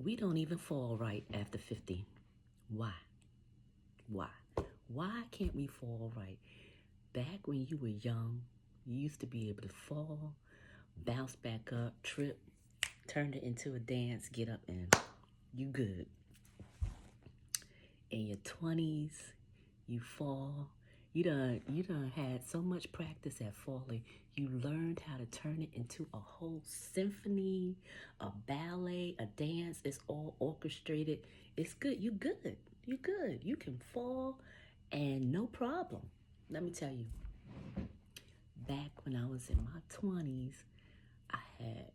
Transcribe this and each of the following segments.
We don't even fall right after 50. Why? Why? Why can't we fall right? Back when you were young, you used to be able to fall, bounce back up, trip, turn it into a dance, get up, and you good. In your 20s, you fall. You done had so much practice at falling. You learned how to turn it into a whole symphony, a ballet, a dance. It's all orchestrated. It's good. You good. You good. You can fall and no problem. Let me tell you, back when I was in my 20s, I had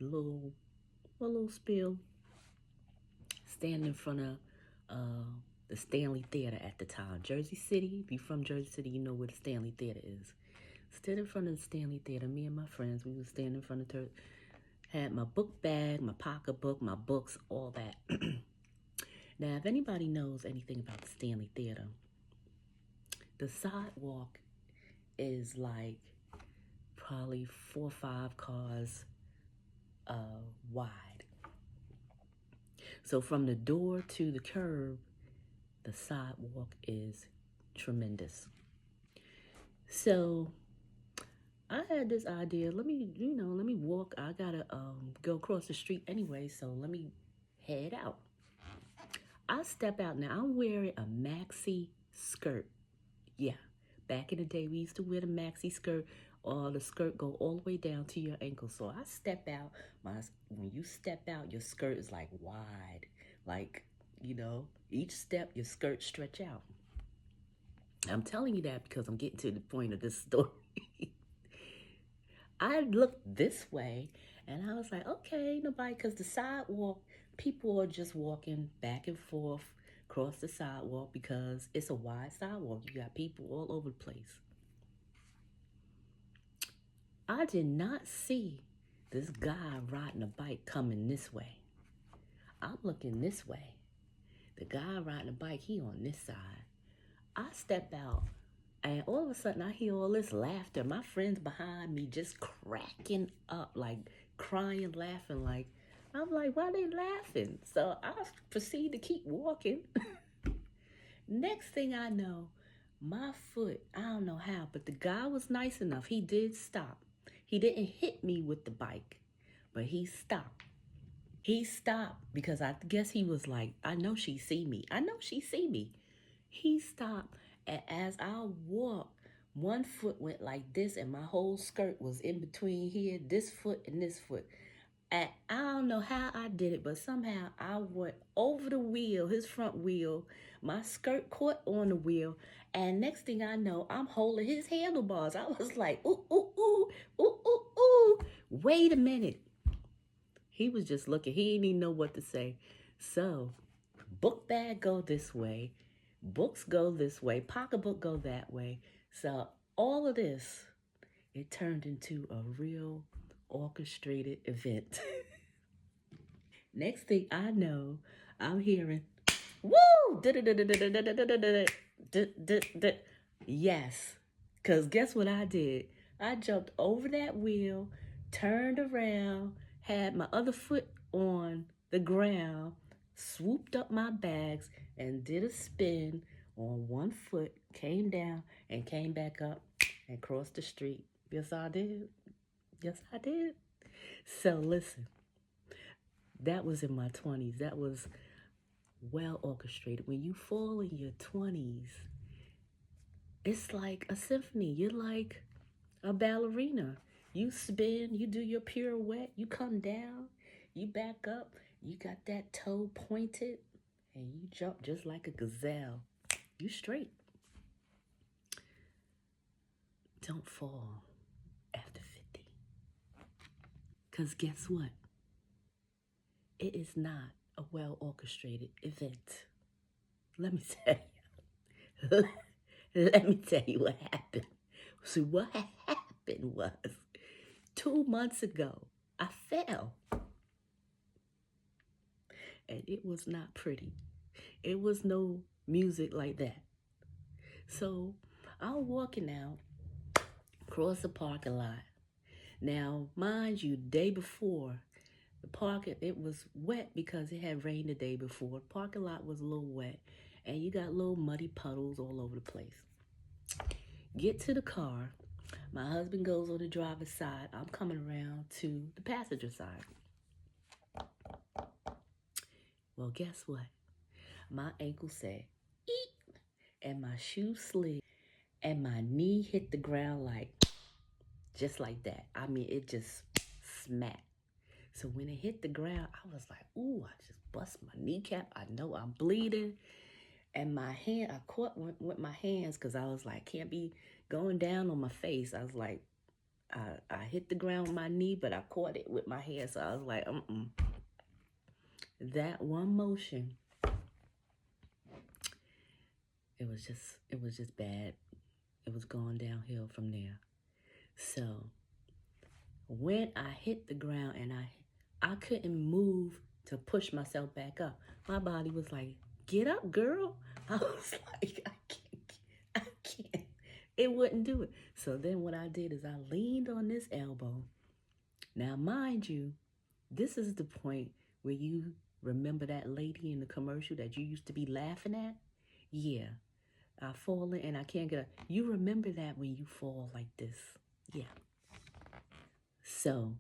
a little spill standing in front of uh, the Stanley Theater at the time. Jersey City, if you're from Jersey City, you know where the Stanley Theater is. Stood in front of the Stanley Theater, me and my friends, we was standing in front of the, had my book bag, my pocketbook, my books, all that. Now, if anybody knows anything about the Stanley Theater, the sidewalk is like probably 4 or 5 cars wide. So from the door to the curb, the sidewalk is tremendous. So I had this idea. Let me walk. I gotta go across the street anyway. So let me head out. I step out now. I'm wearing a maxi skirt. Yeah, back in the day we used to wear the maxi skirt, or the skirt go all the way down to your ankle. So I step out. When you step out, your skirt is like wide, like each step your skirt stretch out. I'm telling you that because I'm getting to the point of this story. I looked this way and I was like, okay, nobody, because the sidewalk, people are just walking back and forth across the sidewalk because it's a wide sidewalk. You got people all over the place. I did not see this guy riding a bike coming this way. I'm looking this way. The guy riding a bike, he on this side. I step out and all of a sudden I hear all this laughter. My friends behind me just cracking up, like crying, laughing. Like, I'm like, why are they laughing? So I proceed to keep walking. Next thing I know, my foot, I don't know how, but the guy was nice enough. He did stop. He didn't hit me with the bike, but he stopped. He stopped because I guess he was like, I know she see me. I know she see me. He stopped, and as I walked, one foot went like this, and my whole skirt was in between here, this foot and this foot. And I don't know how I did it, but somehow I went over the wheel, his front wheel. My skirt caught on the wheel, and next thing I know, I'm holding his handlebars. I was like, ooh, ooh, ooh, ooh, ooh, ooh. Wait a minute. He was just looking. He didn't even know what to say. So, book bag go this way, books go this way, pocketbook go that way. So all of this, it turned into a real orchestrated event. Next thing I know, I'm hearing, woo! Yes. Because guess what I did? I jumped over that wheel, turned around, had my other foot on the ground, swooped up my bags, and did a spin on one foot, came down, and came back up and crossed the street. Yes, I did. Yes, I did. So listen, that was in my 20s. That was well orchestrated. When you fall in your 20s, it's like a symphony. You're like a ballerina. You spin, you do your pirouette, you come down, you back up, you got that toe pointed, and you jump just like a gazelle. You straight. Don't fall after 50. Because guess what? It is not a well orchestrated event. Let me tell you. Let me tell you what happened. See, what happened was 2 months ago, I fell. And it was not pretty. It was no music like that. So I'm walking out across the parking lot. Now, mind you, day before, The parking, it was wet because it had rained the day before. Parking lot was a little wet, and you got little muddy puddles all over the place. Get to the car. My husband goes on the driver's side. I'm coming around to the passenger side. Well, guess what? My ankle said, eek, and my shoe slid, and my knee hit the ground like, just like that. I mean, it just smacked. So when it hit the ground, I was like, ooh, I just bust my kneecap. I know I'm bleeding. And my hand, I caught with my hands because I was like, can't be going down on my face. I was like, I hit the ground with my knee, but I caught it with my hand. So I was like, That one motion, it was just bad. It was going downhill from there. So when I hit the ground and I couldn't move to push myself back up, my body was like, get up, girl. I was like, I can't. It wouldn't do it. So then what I did is I leaned on this elbow. Now, mind you, this is the point where you remember that lady in the commercial that you used to be laughing at? Yeah. I fall in and I can't get up. You remember that when you fall like this. Yeah. So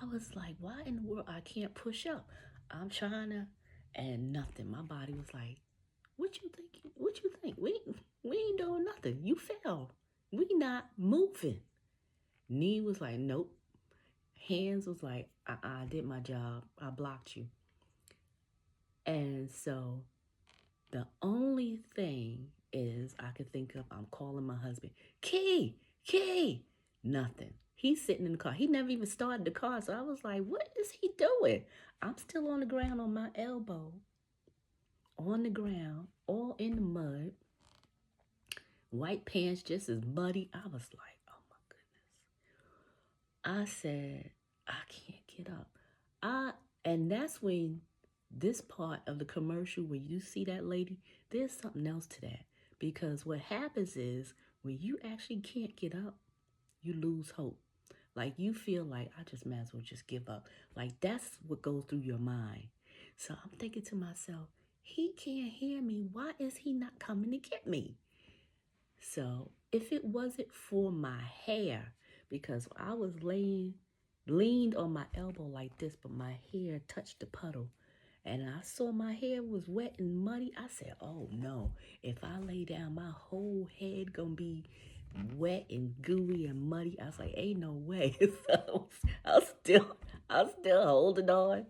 I was like, why in the world I can't push up? I'm trying to, and nothing. My body was like, what you think? What you think? We ain't doing nothing. You fell. We not moving. Knee was like, nope. Hands was like, I did my job. I blocked you. And so the only thing is I could think of, I'm calling my husband, Key, nothing. He's sitting in the car. He never even started the car. So I was like, what is he doing? I'm still on the ground on my elbow, on the ground, all in the mud. White pants just as muddy. I was like, oh my goodness. I said, I can't get up. And that's when this part of the commercial where you see that lady, there's something else to that. Because what happens is when you actually can't get up, you lose hope. Like you feel like I just might as well just give up. Like that's what goes through your mind. So I'm thinking to myself, he can't hear me. Why is he not coming to get me? So if it wasn't for my hair, because I was leaned on my elbow like this, but my hair touched the puddle, and I saw my hair was wet and muddy, I said, oh no, if I lay down, my whole head gonna be wet and gooey and muddy. I was like, ain't no way. So I was still holding on.